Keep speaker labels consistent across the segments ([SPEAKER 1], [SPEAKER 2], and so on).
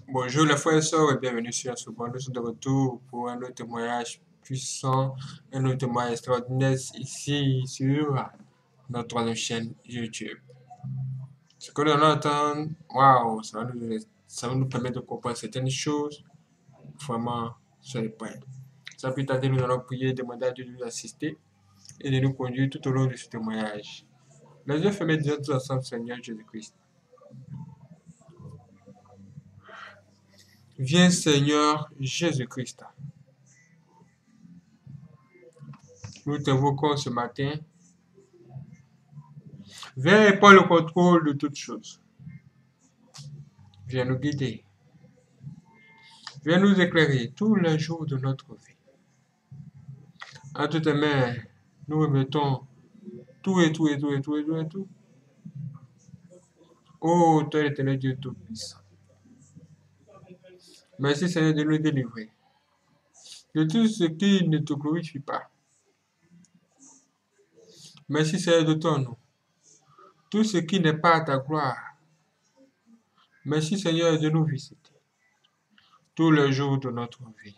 [SPEAKER 1] Bonjour les frères et sœurs et bienvenue sur Assoupon. Nous sommes de retour pour un autre témoignage puissant, un autre témoignage extraordinaire ici sur notre chaîne YouTube. Ce que l'on entend, waouh, ça va nous permettre de comprendre certaines choses. Vraiment, soyez prêts. Sans plus tarder, nous allons prier, demander à Dieu de nous assister et de nous conduire tout au long de ce témoignage. Les yeux fermés, disons tous ensemble, Seigneur Jésus-Christ. Viens, Seigneur Jésus-Christ. Nous t'invoquons ce matin. Viens et prends le contrôle de toutes choses. Viens nous guider. Viens nous éclairer tous les jours de notre vie. Entre tes mains, nous remettons tout et tout et tout et tout et tout et tout. Oh, toi l'éternel Dieu Tout-Puissant. Merci Seigneur de nous délivrer de tout ce qui ne te glorifie pas. Merci Seigneur de ton nom. Tout ce qui n'est pas à ta gloire. Merci Seigneur de nous visiter tous les jours de notre vie.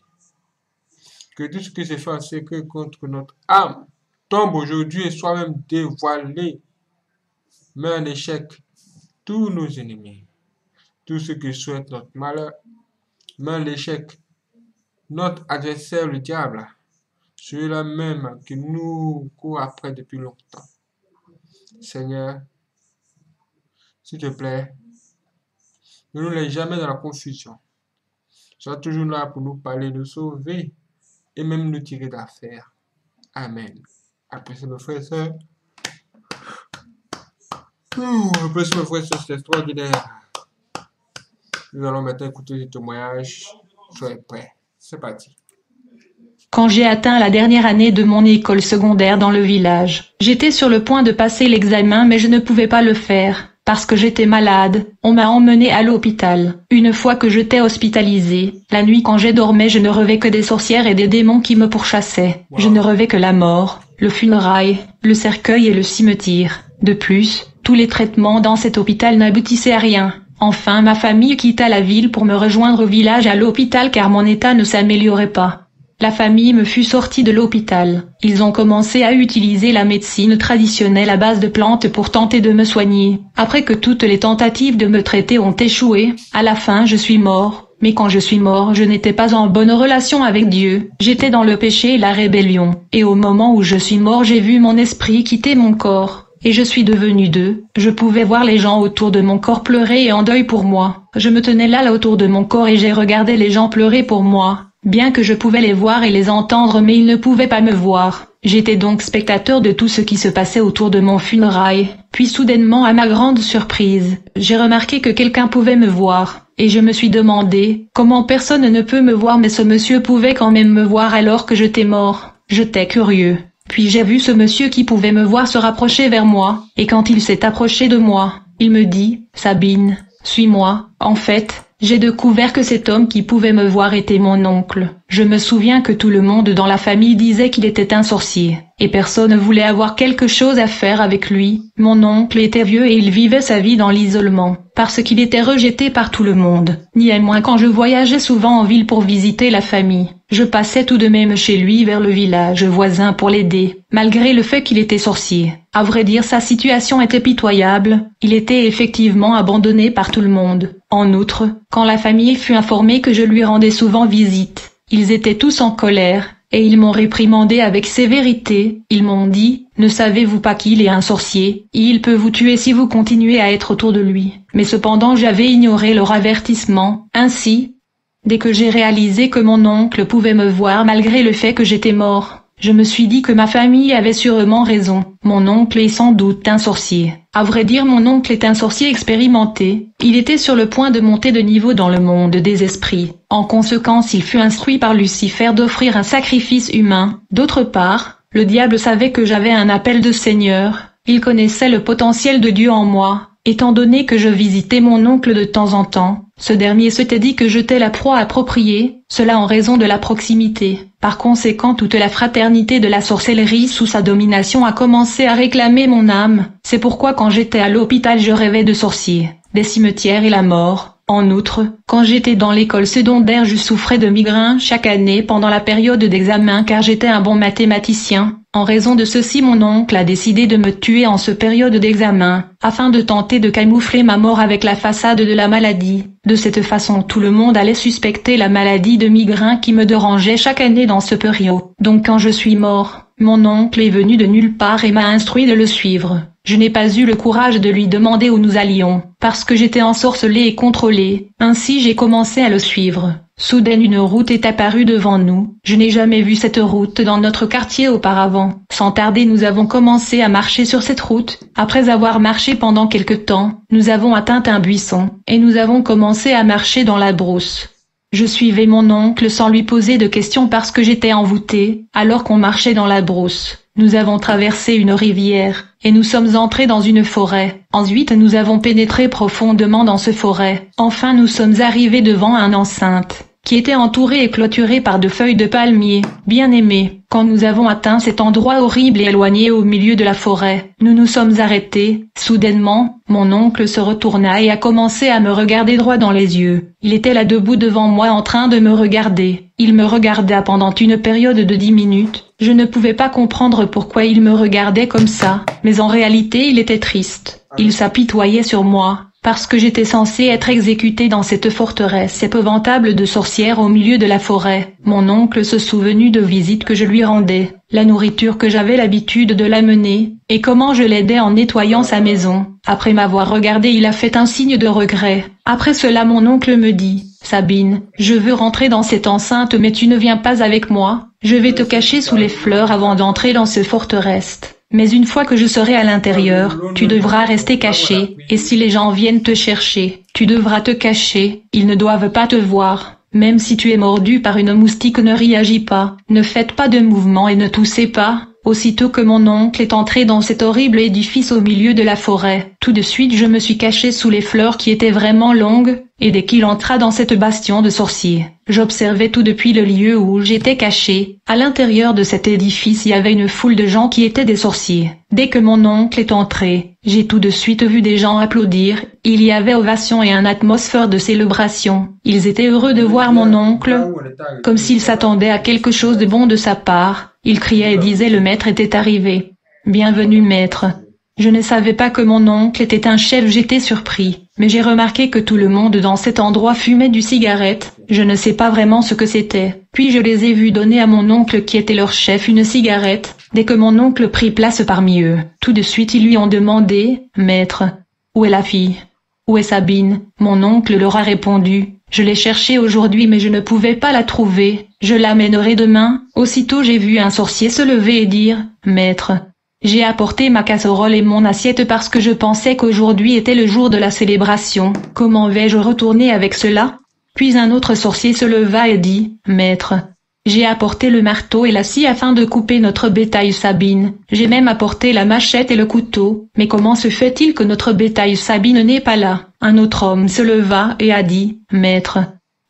[SPEAKER 1] Que tout ce qui s'est fait que contre notre âme tombe aujourd'hui et soit même dévoilé. Mets en échec tous nos ennemis, tous ceux qui souhaitent notre malheur. Mets en échec notre adversaire, le diable, celui-là même qui nous court après depuis longtemps. Seigneur, s'il te plaît, ne nous laisse jamais dans la confusion. Sois toujours là pour nous parler, nous sauver et même nous tirer d'affaire. Amen. Après ça, mes frères et sœurs, c'est extraordinaire. Nous allons maintenant écouter les témoignages. Soyez prêts. C'est parti.
[SPEAKER 2] Quand j'ai atteint la dernière année de mon école secondaire dans le village, j'étais sur le point de passer l'examen mais je ne pouvais pas le faire. Parce que j'étais malade, on m'a emmené à l'hôpital. Une fois que j'étais hospitalisée, la nuit quand je dormais je ne rêvais que des sorcières et des démons qui me pourchassaient. Je ne rêvais que la mort, le funérail, le cercueil et le cimetière. De plus, tous les traitements dans cet hôpital n'aboutissaient à rien. Enfin ma famille quitta la ville pour me rejoindre au village à l'hôpital car mon état ne s'améliorait pas. La famille me fut sortie de l'hôpital. Ils ont commencé à utiliser la médecine traditionnelle à base de plantes pour tenter de me soigner. Après que toutes les tentatives de me traiter ont échoué, à la fin je suis mort. Mais quand je suis mort, je n'étais pas en bonne relation avec Dieu. J'étais dans le péché et la rébellion. Et au moment où je suis mort, j'ai vu mon esprit quitter mon corps. Et je suis devenu deux. Je pouvais voir les gens autour de mon corps pleurer et en deuil pour moi. Je me tenais là autour de mon corps et j'ai regardé les gens pleurer pour moi. Bien que je pouvais les voir et les entendre mais ils ne pouvaient pas me voir. J'étais donc spectateur de tout ce qui se passait autour de mon funérail. Puis soudainement, à ma grande surprise, j'ai remarqué que quelqu'un pouvait me voir. Et je me suis demandé, comment personne ne peut me voir mais ce monsieur pouvait quand même me voir alors que j'étais mort. J'étais curieux. Puis j'ai vu ce monsieur qui pouvait me voir se rapprocher vers moi. Et quand il s'est approché de moi, il me dit, « Sabine, suis-moi. » En fait, j'ai découvert que cet homme qui pouvait me voir était mon oncle. Je me souviens que tout le monde dans la famille disait qu'il était un sorcier, et personne ne voulait avoir quelque chose à faire avec lui. Mon oncle était vieux et il vivait sa vie dans l'isolement, parce qu'il était rejeté par tout le monde. Ni à moi quand je voyageais souvent en ville pour visiter la famille. Je passais tout de même chez lui vers le village voisin pour l'aider, malgré le fait qu'il était sorcier. À vrai dire sa situation était pitoyable, il était effectivement abandonné par tout le monde. En outre, quand la famille fut informée que je lui rendais souvent visite, ils étaient tous en colère, et ils m'ont réprimandé avec sévérité. Ils m'ont dit, « Ne savez-vous pas qu'il est un sorcier, et il peut vous tuer si vous continuez à être autour de lui. » Mais cependant j'avais ignoré leur avertissement. Ainsi, dès que j'ai réalisé que mon oncle pouvait me voir malgré le fait que j'étais mort, je me suis dit que ma famille avait sûrement raison. Mon oncle est sans doute un sorcier. À vrai dire, mon oncle est un sorcier expérimenté. Il était sur le point de monter de niveau dans le monde des esprits. En conséquence, il fut instruit par Lucifer d'offrir un sacrifice humain. D'autre part, le diable savait que j'avais un appel de Seigneur. Il connaissait le potentiel de Dieu en moi. Étant donné que je visitais mon oncle de temps en temps, ce dernier s'était dit que j'étais la proie appropriée, cela en raison de la proximité. Par conséquent, toute la fraternité de la sorcellerie sous sa domination a commencé à réclamer mon âme. C'est pourquoi quand j'étais à l'hôpital je rêvais de sorciers, des cimetières et la mort. En outre, quand j'étais dans l'école secondaire, je souffrais de migraines chaque année pendant la période d'examen car j'étais un bon mathématicien. En raison de ceci, mon oncle a décidé de me tuer en ce période d'examen, afin de tenter de camoufler ma mort avec la façade de la maladie. De cette façon, tout le monde allait suspecter la maladie de migraine qui me dérangeait chaque année dans ce période. Donc quand je suis mort, mon oncle est venu de nulle part et m'a instruit de le suivre. Je n'ai pas eu le courage de lui demander où nous allions, parce que j'étais ensorcelé et contrôlé. Ainsi j'ai commencé à le suivre. Soudain une route est apparue devant nous. Je n'ai jamais vu cette route dans notre quartier auparavant. Sans tarder, nous avons commencé à marcher sur cette route. Après avoir marché pendant quelque temps, nous avons atteint un buisson, et nous avons commencé à marcher dans la brousse. Je suivais mon oncle sans lui poser de questions parce que j'étais envoûté, alors qu'on marchait dans la brousse. Nous avons traversé une rivière, et nous sommes entrés dans une forêt. Ensuite nous avons pénétré profondément dans ce forêt. Enfin nous sommes arrivés devant un enceinte, qui était entouré et clôturé par de feuilles de palmier. Bien-aimé, quand nous avons atteint cet endroit horrible et éloigné au milieu de la forêt, nous nous sommes arrêtés. Soudainement, mon oncle se retourna et a commencé à me regarder droit dans les yeux. Il était là debout devant moi en train de me regarder. Il me regarda pendant une période de 10 minutes. Je ne pouvais pas comprendre pourquoi il me regardait comme ça, mais en réalité il était triste. Il s'apitoyait sur moi, parce que j'étais censé être exécuté dans cette forteresse épouvantable de sorcières au milieu de la forêt. Mon oncle se souvenu de visites que je lui rendais, la nourriture que j'avais l'habitude de l'amener, et comment je l'aidais en nettoyant sa maison. Après m'avoir regardé, il a fait un signe de regret. Après cela, mon oncle me dit: « Sabine, je veux rentrer dans cette enceinte mais tu ne viens pas avec moi. Je vais te cacher sous les fleurs avant d'entrer dans ce forteresse. Mais une fois que je serai à l'intérieur, tu devras rester caché, et si les gens viennent te chercher, tu devras te cacher, ils ne doivent pas te voir. Même si tu es mordu par une moustique, ne réagis pas, ne faites pas de mouvement et ne toussez pas. » Aussitôt que mon oncle est entré dans cet horrible édifice au milieu de la forêt, tout de suite je me suis caché sous les fleurs qui étaient vraiment longues, et dès qu'il entra dans cette bastion de sorciers, j'observais tout depuis le lieu où j'étais caché. À l'intérieur de cet édifice il y avait une foule de gens qui étaient des sorciers. Dès que mon oncle est entré, j'ai tout de suite vu des gens applaudir, il y avait ovation et une atmosphère de célébration. Ils étaient heureux de voir mon oncle, comme s'ils s'attendaient à quelque chose de bon de sa part. Ils criaient et disaient: « Le maître était arrivé. Bienvenue maître. » Je ne savais pas que mon oncle était un chef, j'étais surpris, mais j'ai remarqué que tout le monde dans cet endroit fumait du cigarette. Je ne sais pas vraiment ce que c'était. Puis je les ai vus donner à mon oncle qui était leur chef une cigarette. Dès que mon oncle prit place parmi eux, tout de suite ils lui ont demandé: « Maître, où est la fille? Où est Sabine ?» Mon oncle leur a répondu: « Je l'ai cherchée aujourd'hui mais je ne pouvais pas la trouver. Je l'amènerai demain. » Aussitôt j'ai vu un sorcier se lever et dire: « Maître, j'ai apporté ma casserole et mon assiette parce que je pensais qu'aujourd'hui était le jour de la célébration. Comment vais-je retourner avec cela ?» Puis un autre sorcier se leva et dit: « Maître, j'ai apporté le marteau et la scie afin de couper notre bétail Sabine. J'ai même apporté la machette et le couteau. Mais comment se fait-il que notre bétail Sabine n'est pas là ?» Un autre homme se leva et a dit: « Maître,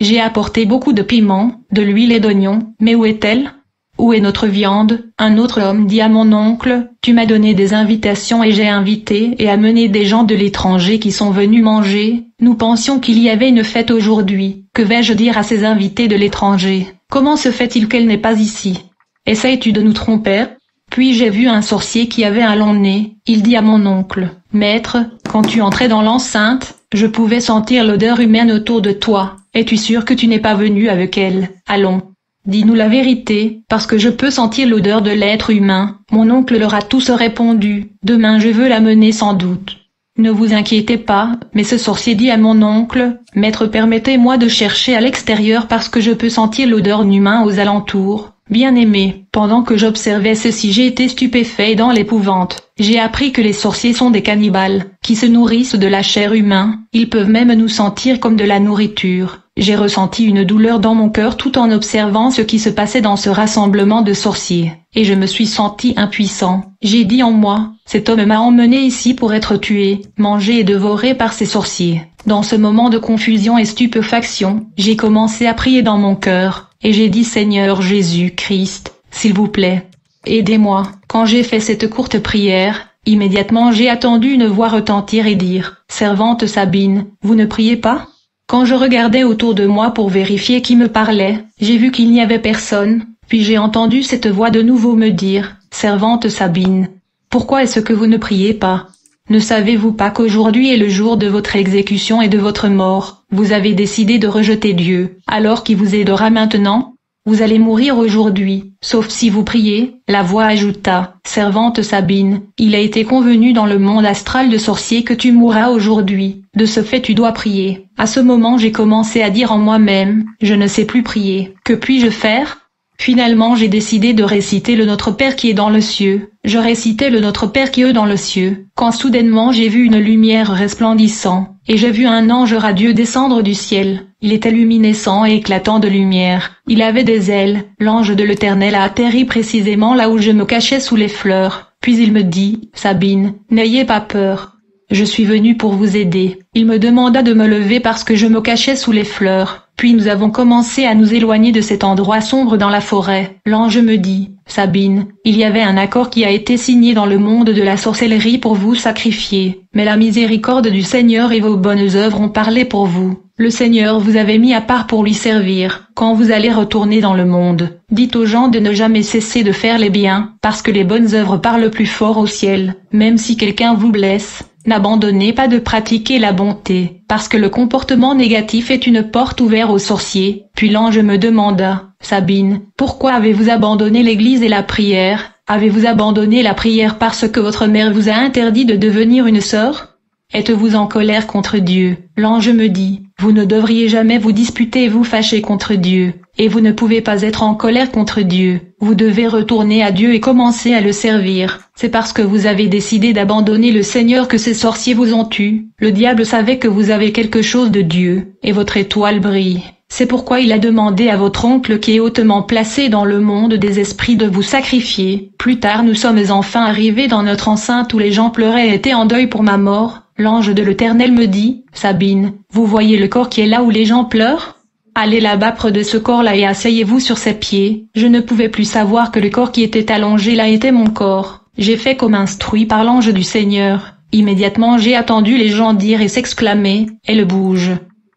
[SPEAKER 2] j'ai apporté beaucoup de piments, de l'huile et d'oignons, mais où est-elle ? Où est notre viande ?» Un autre homme dit à mon oncle: « Tu m'as donné des invitations et j'ai invité et amené des gens de l'étranger qui sont venus manger. Nous pensions qu'il y avait une fête aujourd'hui. Que vais-je dire à ces invités de l'étranger? Comment se fait-il qu'elle n'est pas ici? Essayes-tu de nous tromper ?» Puis j'ai vu un sorcier qui avait un long nez. Il dit à mon oncle: « Maître, quand tu entrais dans l'enceinte, je pouvais sentir l'odeur humaine autour de toi. Es-tu sûr que tu n'es pas venu avec elle? Allons, dis-nous la vérité, parce que je peux sentir l'odeur de l'être humain. » Mon oncle leur a tous répondu: « Demain je veux l'amener sans doute. » Ne vous inquiétez pas, mais ce sorcier dit à mon oncle: « Maître, permettez-moi de chercher à l'extérieur parce que je peux sentir l'odeur humain aux alentours. » Bien-aimé, pendant que j'observais ceci, j'ai été stupéfait dans l'épouvante. J'ai appris que les sorciers sont des cannibales, qui se nourrissent de la chair humaine. Ils peuvent même nous sentir comme de la nourriture. J'ai ressenti une douleur dans mon cœur tout en observant ce qui se passait dans ce rassemblement de sorciers, et je me suis senti impuissant. J'ai dit en moi: « Cet homme m'a emmené ici pour être tué, mangé et dévoré par ces sorciers. » Dans ce moment de confusion et stupéfaction, j'ai commencé à prier dans mon cœur, et j'ai dit: « Seigneur Jésus-Christ, s'il vous plaît, aidez-moi. » Quand j'ai fait cette courte prière, immédiatement j'ai entendu une voix retentir et dire: « Servante Sabine, vous ne priez pas ? Quand je regardais autour de moi pour vérifier qui me parlait, j'ai vu qu'il n'y avait personne, puis j'ai entendu cette voix de nouveau me dire, « Servante Sabine, pourquoi est-ce que vous ne priez pas ? Ne savez-vous pas qu'aujourd'hui est le jour de votre exécution et de votre mort ? Vous avez décidé de rejeter Dieu, alors qu'il vous aidera maintenant ? Vous allez mourir aujourd'hui, sauf si vous priez. » La voix ajouta, « Servante Sabine, il a été convenu dans le monde astral de sorciers que tu mourras aujourd'hui. De ce fait tu dois prier. » À ce moment j'ai commencé à dire en moi-même, « Je ne sais plus prier. Que puis-je faire ?» Finalement j'ai décidé de réciter le Notre Père qui est dans le cieux. Je récitais le Notre Père qui est dans le cieux, quand soudainement j'ai vu une lumière resplendissant, et j'ai vu un ange radieux descendre du ciel. Il était luminescent et éclatant de lumière. Il avait des ailes. L'ange de l'Éternel a atterri précisément là où je me cachais sous les fleurs. Puis il me dit, « Sabine, n'ayez pas peur. Je suis venu pour vous aider. » Il me demanda de me lever parce que je me cachais sous les fleurs. Puis nous avons commencé à nous éloigner de cet endroit sombre dans la forêt. L'ange me dit, « Sabine, il y avait un accord qui a été signé dans le monde de la sorcellerie pour vous sacrifier. Mais la miséricorde du Seigneur et vos bonnes œuvres ont parlé pour vous. Le Seigneur vous avait mis à part pour lui servir. Quand vous allez retourner dans le monde, dites aux gens de ne jamais cesser de faire les biens, parce que les bonnes œuvres parlent plus fort au ciel. Même si quelqu'un vous blesse, n'abandonnez pas de pratiquer la bonté, parce que le comportement négatif est une porte ouverte aux sorciers. » Puis l'ange me demanda, « Sabine, pourquoi avez-vous abandonné l'église et la prière ? Avez-vous abandonné la prière parce que votre mère vous a interdit de devenir une sœur ? Êtes-vous en colère contre Dieu ?» L'ange me dit, « Vous ne devriez jamais vous disputer et vous fâcher contre Dieu, et vous ne pouvez pas être en colère contre Dieu. Vous devez retourner à Dieu et commencer à le servir. C'est parce que vous avez décidé d'abandonner le Seigneur que ces sorciers vous ont tué. Le diable savait que vous avez quelque chose de Dieu, et votre étoile brille. C'est pourquoi il a demandé à votre oncle qui est hautement placé dans le monde des esprits de vous sacrifier. Plus tard nous sommes enfin arrivés dans notre enceinte où les gens pleuraient et étaient en deuil pour ma mort. L'ange de l'Éternel me dit, « Sabine, vous voyez le corps qui est là où les gens pleurent ? Allez là-bas près de ce corps-là et asseyez-vous sur ses pieds. » Je ne pouvais plus savoir que le corps qui était allongé là était mon corps. J'ai fait comme instruit par l'ange du Seigneur. Immédiatement j'ai entendu les gens dire et s'exclamer, « Elle bouge.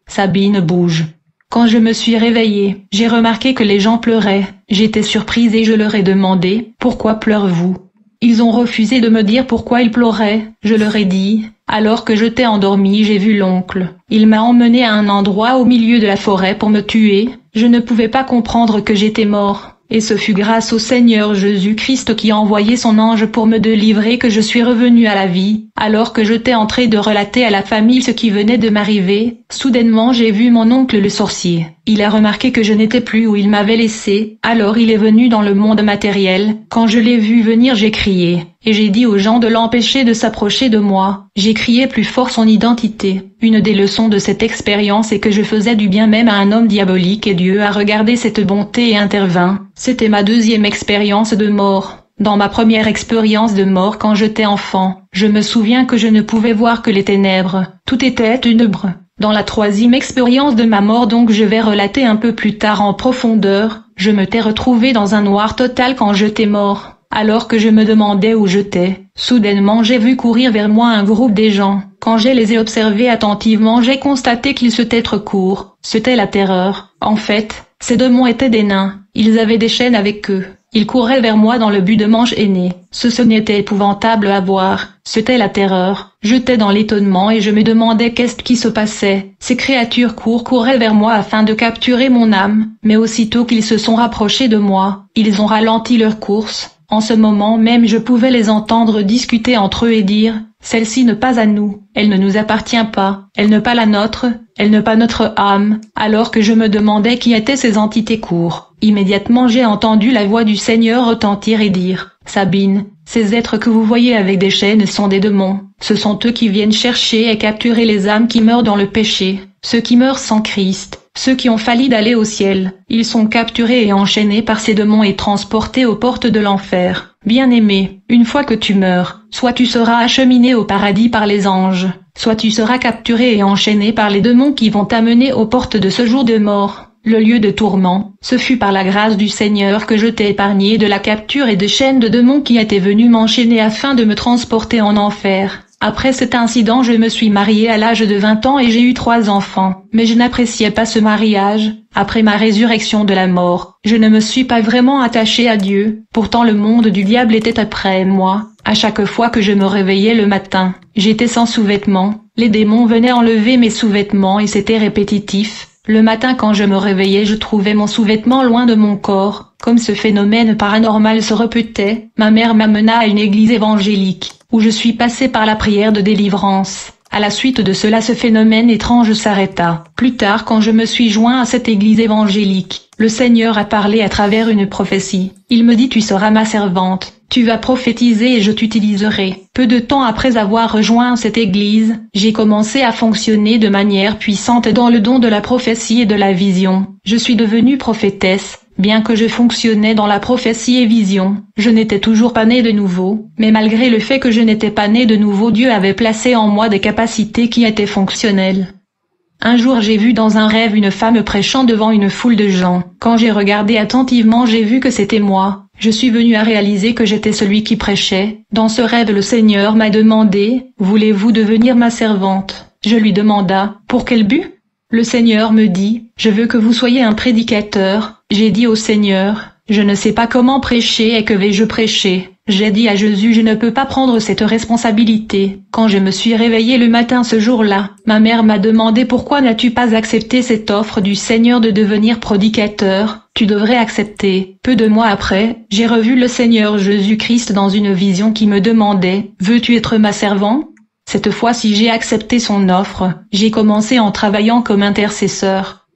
[SPEAKER 2] Sabine bouge. » Quand je me suis réveillée, j'ai remarqué que les gens pleuraient. J'étais surprise et je leur ai demandé, « Pourquoi pleurez-vous » Ils ont refusé de me dire pourquoi ils pleuraient. Je leur ai dit, alors que j'étais endormie, j'ai vu l'oncle. Il m'a emmené à un endroit au milieu de la forêt pour me tuer. Je ne pouvais pas comprendre que j'étais mort. Et ce fut grâce au Seigneur Jésus-Christ qui a envoyé son ange pour me délivrer que je suis revenu à la vie. Alors que j'étais en train de relater à la famille ce qui venait de m'arriver, soudainement j'ai vu mon oncle le sorcier. Il a remarqué que je n'étais plus où il m'avait laissé, alors il est venu dans le monde matériel. Quand je l'ai vu venir, j'ai crié, et j'ai dit aux gens de l'empêcher de s'approcher de moi. J'ai crié plus fort son identité. Une des leçons de cette expérience est que je faisais du bien même à un homme diabolique et Dieu a regardé cette bonté et intervint. C'était ma deuxième expérience de mort. Dans ma première expérience de mort quand j'étais enfant, je me souviens que je ne pouvais voir que les ténèbres. Tout était ténèbres. Dans la troisième expérience de ma mort donc je vais relater un peu plus tard en profondeur, je me t'ai retrouvé dans un noir total quand j'étais mort. Alors que je me demandais où j'étais, soudainement j'ai vu courir vers moi un groupe des gens. Quand je les ai observés attentivement, j'ai constaté qu'ils s'étaient trop courts. C'était la terreur. En fait, ces démons étaient des nains. Ils avaient des chaînes avec eux. Ils couraient vers moi dans le but de m'enchaîner. Ce n'était épouvantable à voir. C'était la terreur. J'étais dans l'étonnement et je me demandais qu'est-ce qui se passait. Ces créatures couraient vers moi afin de capturer mon âme. Mais aussitôt qu'ils se sont rapprochés de moi, ils ont ralenti leur course. En ce moment même je pouvais les entendre discuter entre eux et dire « Celle-ci n'est pas à nous, elle ne nous appartient pas, elle n'est pas la nôtre, elle n'est pas notre âme », alors que je me demandais qui étaient ces entités courtes. Immédiatement j'ai entendu la voix du Seigneur retentir et dire « Sabine, ces êtres que vous voyez avec des chaînes sont des démons. Ce sont eux qui viennent chercher et capturer les âmes qui meurent dans le péché, ceux qui meurent sans Christ. Ceux qui ont failli d'aller au ciel, ils sont capturés et enchaînés par ces démons et transportés aux portes de l'enfer. Bien-aimé, une fois que tu meurs, soit tu seras acheminé au paradis par les anges, soit tu seras capturé et enchaîné par les démons qui vont t'amener aux portes de ce jour de mort, le lieu de tourment. Ce fut par la grâce du Seigneur que je t'ai épargné de la capture et des chaînes de démons qui étaient venus m'enchaîner afin de me transporter en enfer. Après cet incident, je me suis mariée à l'âge de 20 ans et j'ai eu 3 enfants, mais je n'appréciais pas ce mariage. Après ma résurrection de la mort, je ne me suis pas vraiment attachée à Dieu, pourtant le monde du diable était après moi. À chaque fois que je me réveillais le matin, j'étais sans sous-vêtements, les démons venaient enlever mes sous-vêtements et c'était répétitif. Le matin quand je me réveillais, je trouvais mon sous-vêtement loin de mon corps. Comme ce phénomène paranormal se répétait, ma mère m'amena à une église évangélique, où je suis passée par la prière de délivrance. À la suite de cela, ce phénomène étrange s'arrêta. Plus tard, quand je me suis joint à cette église évangélique, le Seigneur a parlé à travers une prophétie. Il me dit: tu seras ma servante. Tu vas prophétiser et je t'utiliserai. Peu de temps après avoir rejoint cette église, j'ai commencé à fonctionner de manière puissante dans le don de la prophétie et de la vision. Je suis devenue prophétesse. Bien que je fonctionnais dans la prophétie et vision, je n'étais toujours pas née de nouveau, mais malgré le fait que je n'étais pas née de nouveau, Dieu avait placé en moi des capacités qui étaient fonctionnelles. Un jour j'ai vu dans un rêve une femme prêchant devant une foule de gens. Quand j'ai regardé attentivement, j'ai vu que c'était moi. Je suis venue à réaliser que j'étais celui qui prêchait. Dans ce rêve, le Seigneur m'a demandé: voulez-vous devenir ma servante? Je lui demanda: pour quel but? Le Seigneur me dit: je veux que vous soyez un prédicateur. J'ai dit au Seigneur: je ne sais pas comment prêcher et que vais-je prêcher? J'ai dit à Jésus: je ne peux pas prendre cette responsabilité. Quand je me suis réveillée le matin ce jour-là, ma mère m'a demandé: pourquoi n'as-tu pas accepté cette offre du Seigneur de devenir prédicateur? Tu devrais accepter. Peu de mois après, j'ai revu le Seigneur Jésus-Christ dans une vision qui me demandait: veux-tu être ma servante? Cette fois-ci j'ai accepté son offre. J'ai commencé en travaillant comme intercesseur.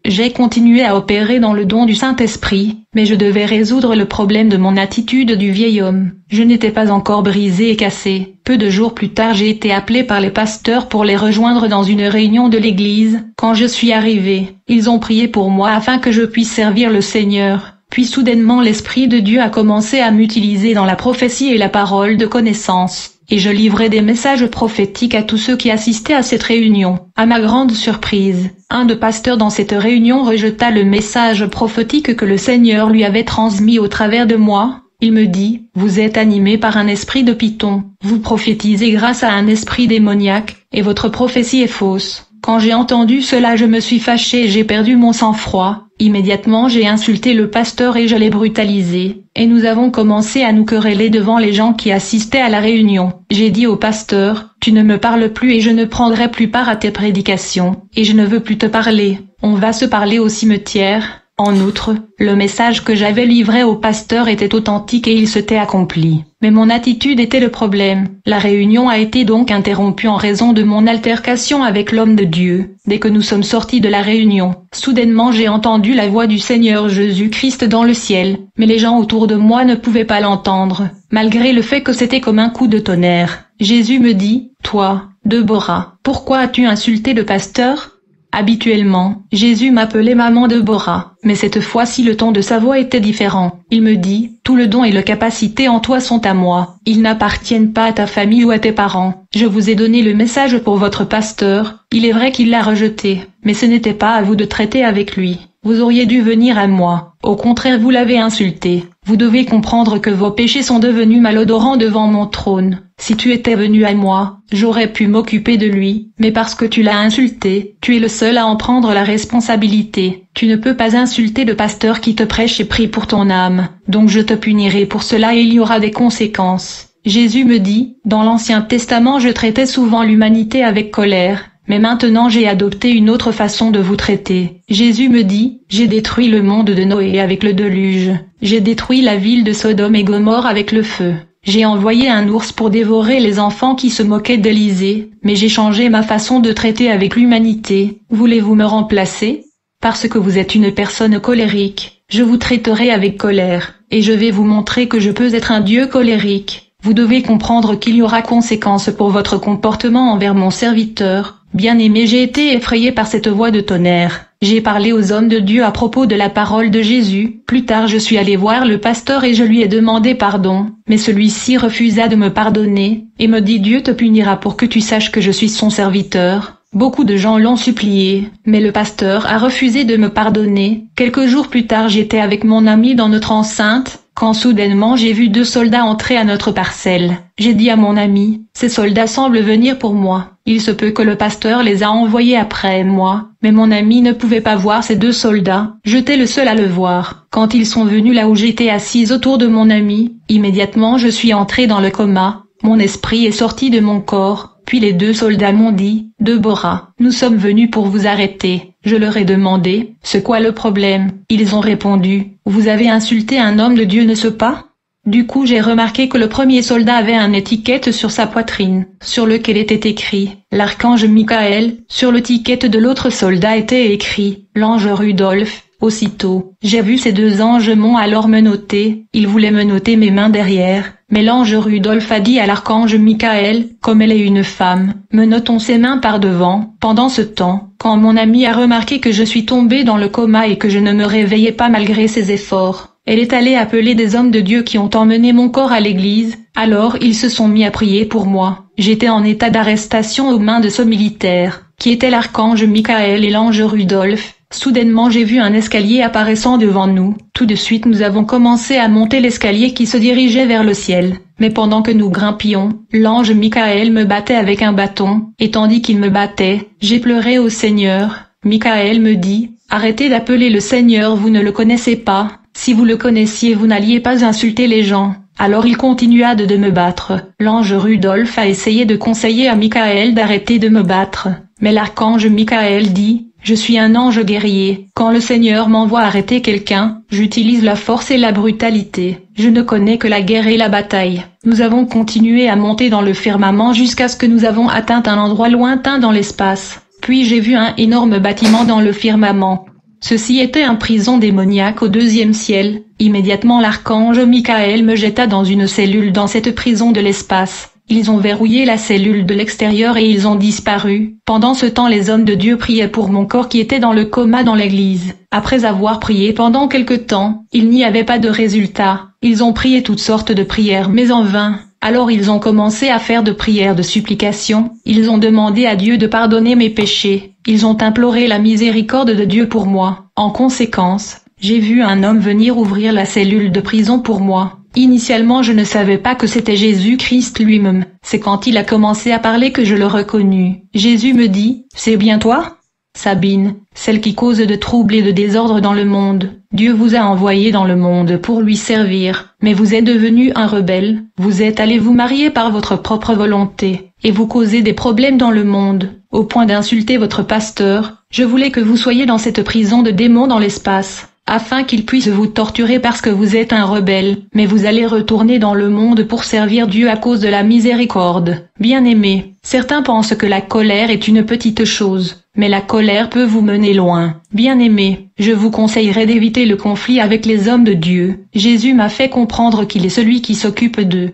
[SPEAKER 2] J'ai continué à opérer dans le don du Saint-Esprit, mais je devais résoudre le problème de mon attitude du vieil homme. Je n'étais pas encore brisé et cassé. Peu de jours plus tard, j'ai été appelé par les pasteurs pour les rejoindre dans une réunion de l'église. Quand je suis arrivé, ils ont prié pour moi afin que je puisse servir le Seigneur. Puis soudainement l'Esprit de Dieu a commencé à m'utiliser dans la prophétie et la parole de connaissance. Et je livrais des messages prophétiques à tous ceux qui assistaient à cette réunion. À ma grande surprise, un des pasteurs dans cette réunion rejeta le message prophétique que le Seigneur lui avait transmis au travers de moi. Il me dit: vous êtes animé par un esprit de python, vous prophétisez grâce à un esprit démoniaque, et votre prophétie est fausse. Quand j'ai entendu cela, je me suis fâché et j'ai perdu mon sang-froid. Immédiatement j'ai insulté le pasteur et je l'ai brutalisé, et nous avons commencé à nous quereller devant les gens qui assistaient à la réunion. J'ai dit au pasteur: tu ne me parles plus et je ne prendrai plus part à tes prédications, et je ne veux plus te parler. On va se parler au cimetière. En outre, le message que j'avais livré au pasteur était authentique et il s'était accompli. Mais mon attitude était le problème. La réunion a été donc interrompue en raison de mon altercation avec l'homme de Dieu. Dès que nous sommes sortis de la réunion, soudainement j'ai entendu la voix du Seigneur Jésus-Christ dans le ciel, mais les gens autour de moi ne pouvaient pas l'entendre, malgré le fait que c'était comme un coup de tonnerre. Jésus me dit: toi, Déborah, pourquoi as-tu insulté le pasteur? Habituellement, Jésus m'appelait maman Déborah, mais cette fois-ci le ton de sa voix était différent. Il me dit: tout le don et la capacité en toi sont à moi. Ils n'appartiennent pas à ta famille ou à tes parents. Je vous ai donné le message pour votre pasteur. Il est vrai qu'il l'a rejeté, mais ce n'était pas à vous de traiter avec lui. Vous auriez dû venir à moi. Au contraire, vous l'avez insulté. Vous devez comprendre que vos péchés sont devenus malodorants devant mon trône. Si tu étais venu à moi, j'aurais pu m'occuper de lui, mais parce que tu l'as insulté, tu es le seul à en prendre la responsabilité. Tu ne peux pas insulter le pasteur qui te prêche et prie pour ton âme. Donc je te punirai pour cela et il y aura des conséquences. Jésus me dit: dans l'Ancien Testament je traitais souvent l'humanité avec colère. Mais maintenant j'ai adopté une autre façon de vous traiter. Jésus me dit: j'ai détruit le monde de Noé avec le déluge. J'ai détruit la ville de Sodome et Gomorrhe avec le feu. J'ai envoyé un ours pour dévorer les enfants qui se moquaient d'Élisée, mais j'ai changé ma façon de traiter avec l'humanité. Voulez-vous me remplacer? Parce que vous êtes une personne colérique, je vous traiterai avec colère, et je vais vous montrer que je peux être un Dieu colérique. Vous devez comprendre qu'il y aura conséquences pour votre comportement envers mon serviteur. Bien-aimé, j'ai été effrayé par cette voix de tonnerre. J'ai parlé aux hommes de Dieu à propos de la parole de Jésus. Plus tard, je suis allé voir le pasteur et je lui ai demandé pardon. Mais celui-ci refusa de me pardonner, et me dit: Dieu te punira pour que tu saches que je suis son serviteur. Beaucoup de gens l'ont supplié, mais le pasteur a refusé de me pardonner. Quelques jours plus tard, j'étais avec mon ami dans notre enceinte. quand soudainement j'ai vu 2 soldats entrer à notre parcelle. J'ai dit à mon ami, ces soldats semblent venir pour moi. Il se peut que le pasteur les a envoyés après moi, mais mon ami ne pouvait pas voir ces 2 soldats, j'étais le seul à le voir. Quand ils sont venus là où j'étais assise autour de mon ami, immédiatement je suis entrée dans le coma, mon esprit est sorti de mon corps. Puis les 2 soldats m'ont dit, « Deborah, nous sommes venus pour vous arrêter. » Je leur ai demandé, « C'est quoi le problème ?» Ils ont répondu, « Vous avez insulté un homme de Dieu, n'est-ce pas ?» Du coup j'ai remarqué que le premier soldat avait une étiquette sur sa poitrine, sur lequel était écrit « L'archange Michael ». Sur l'étiquette de l'autre soldat était écrit « L'ange Rudolph ». Aussitôt, j'ai vu ces 2 anges m'ont alors menotté, ils voulaient menotter mes mains derrière, mais l'ange Rudolph a dit à l'archange Michael, comme elle est une femme, menotons ses mains par devant. Pendant ce temps, quand mon ami a remarqué que je suis tombée dans le coma et que je ne me réveillais pas malgré ses efforts, elle est allée appeler des hommes de Dieu qui ont emmené mon corps à l'église, alors ils se sont mis à prier pour moi. J'étais en état d'arrestation aux mains de ce militaire, qui était l'archange Michael et l'ange Rudolph. Soudainement j'ai vu un escalier apparaissant devant nous. Tout de suite nous avons commencé à monter l'escalier qui se dirigeait vers le ciel. Mais pendant que nous grimpions, l'ange Michael me battait avec un bâton, et tandis qu'il me battait, j'ai pleuré au Seigneur. Michael me dit, « Arrêtez d'appeler le Seigneur, vous ne le connaissez pas. Si vous le connaissiez vous n'alliez pas insulter les gens. » Alors il continua de me battre. L'ange Rudolph a essayé de conseiller à Michael d'arrêter de me battre. Mais l'archange Michael dit, « Je suis un ange guerrier. Quand le Seigneur m'envoie arrêter quelqu'un, j'utilise la force et la brutalité. Je ne connais que la guerre et la bataille. » Nous avons continué à monter dans le firmament jusqu'à ce que nous avons atteint un endroit lointain dans l'espace. Puis j'ai vu un énorme bâtiment dans le firmament. Ceci était une prison démoniaque au 2e ciel. Immédiatement l'archange Michael me jeta dans une cellule dans cette prison de l'espace. Ils ont verrouillé la cellule de l'extérieur et ils ont disparu. Pendant ce temps les hommes de Dieu priaient pour mon corps qui était dans le coma dans l'église. Après avoir prié pendant quelque temps, il n'y avait pas de résultat. Ils ont prié toutes sortes de prières mais en vain. Alors ils ont commencé à faire de prières de supplication, ils ont demandé à Dieu de pardonner mes péchés, ils ont imploré la miséricorde de Dieu pour moi. En conséquence, j'ai vu un homme venir ouvrir la cellule de prison pour moi. Initialement je ne savais pas que c'était Jésus-Christ lui-même. C'est quand il a commencé à parler que je le reconnus. Jésus me dit, « C'est bien toi ? Sabine, celle qui cause de troubles et de désordre dans le monde. Dieu vous a envoyé dans le monde pour lui servir, mais vous êtes devenu un rebelle, vous êtes allé vous marier par votre propre volonté, et vous causez des problèmes dans le monde, au point d'insulter votre pasteur. Je voulais que vous soyez dans cette prison de démons dans l'espace, afin qu'il puisse vous torturer parce que vous êtes un rebelle, mais vous allez retourner dans le monde pour servir Dieu à cause de la miséricorde. Bien-aimés, certains pensent que la colère est une petite chose, mais la colère peut vous mener loin. Bien-aimés, je vous conseillerais d'éviter le conflit avec les hommes de Dieu. Jésus m'a fait comprendre qu'il est celui qui s'occupe d'eux.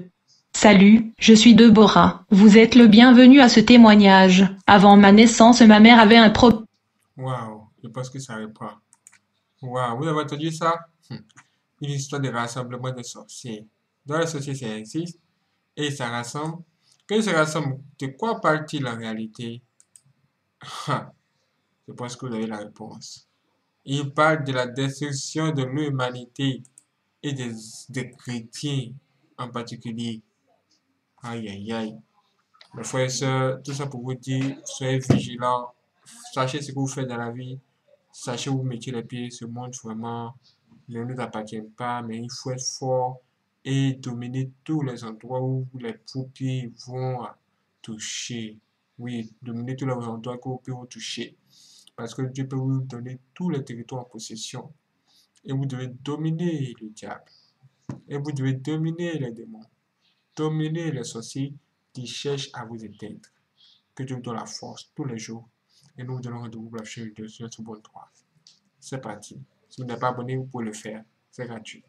[SPEAKER 2] Salut, je suis Deborah. Vous êtes le bienvenu à ce témoignage. Avant ma naissance, ma mère avait un problème.
[SPEAKER 1] Waouh, je pense que ça répond. Waouh, vous avez entendu ça? Une histoire de rassemblement de sorciers. Dans la société, ça existe et ça rassemble. Quand ça rassemble, de quoi parle-t-il en réalité? Je pense que vous avez la réponse. Il parle de la destruction de l'humanité et des chrétiens en particulier. Aïe, aïe, aïe. Mes frères et sœurs, tout ça pour vous dire, soyez vigilants. Sachez ce que vous faites dans la vie. Sachez où vous mettez les pieds. Ce monde, vraiment, ne nous appartient pas, mais il faut être fort et dominer tous les endroits où les paupières vont toucher. Oui, dominer tous les endroits que vous pouvez toucher. Parce que Dieu peut vous donner tous les territoires en possession. Et vous devez dominer le diable. Et vous devez dominer les démons. Dominer les sorciers qui cherchent à vous éteindre. Que Dieu vous donne la force tous les jours. Et nous vous donnons rendez-vous pour la chaîne de sur notre bonne droit. C'est parti. Si vous n'êtes pas abonné, vous pouvez le faire. C'est gratuit.